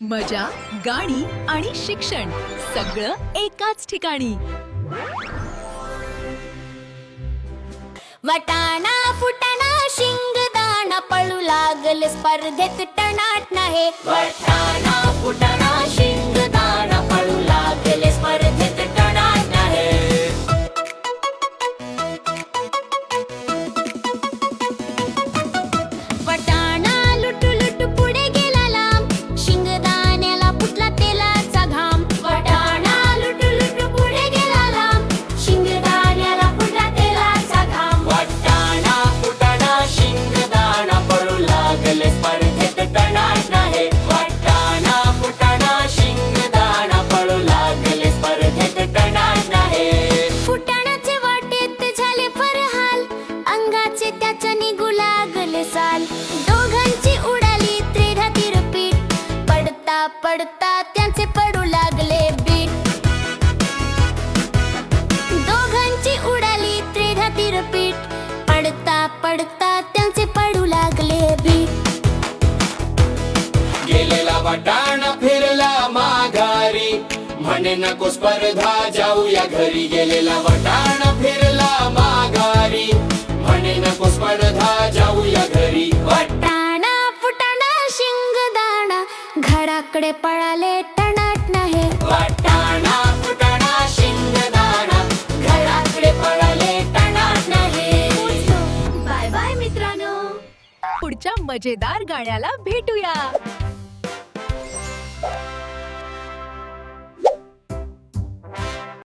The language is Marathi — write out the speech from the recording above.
मजा, गाणी आणि शिक्षण सगळं एकाच ठिकाणी. वटाणा फुटाणा शिंगदाणा पळू लागले स्पर्धेत टणाट नाही. वटाणा फुटाणा शिंगदाणा पळू लागले स्पर्धेत टणाट नाही. वटाणा लुटू लुटू पुढे गेला लांब, शिंगदाण्याला फुटला तेलाचा घाम. वटाणा लुटू लुटू पुढे गेला लांब, शिंगदाण्याला फुटला तेलाचा घाम. वटाणा फुटाणा शिंगदाणा पळू लागले स्पर्धेत टणाट नाही. वटाणा फुटाणा शिंगदाणा पळू लागले स्पर्धेत टणाट नाही. फुटाणाचे वाटेत झाले फरहाल, अंगाचे त्याच्या निघू लागले साल. दोघांची उडाली त्रेधा तिरपीट, पडता पडता त्यांचे पडू लागले बीट. दोघांची उडाली त्रेधा तिरपीट, पडता पडता त्यांचे पडू लागले बीट. गेलेला वटाणा फिरला माघारी, म्हणे नको स्पर्धा जाऊया घरी. गेलेला वटाणा फिरला माघारी, म्हणे नको स्पर्धा जाऊया घरी. वटाणा फुटाणा शिंगदाणा घराकडे पळाले टणाट नाही. वटाणा फुटाणा शिंगदाणा घराकडे पळाले टणाट नाही. बाय बाय मित्रांनो. पुढच्या मजेदार गाण्याला भेटूया.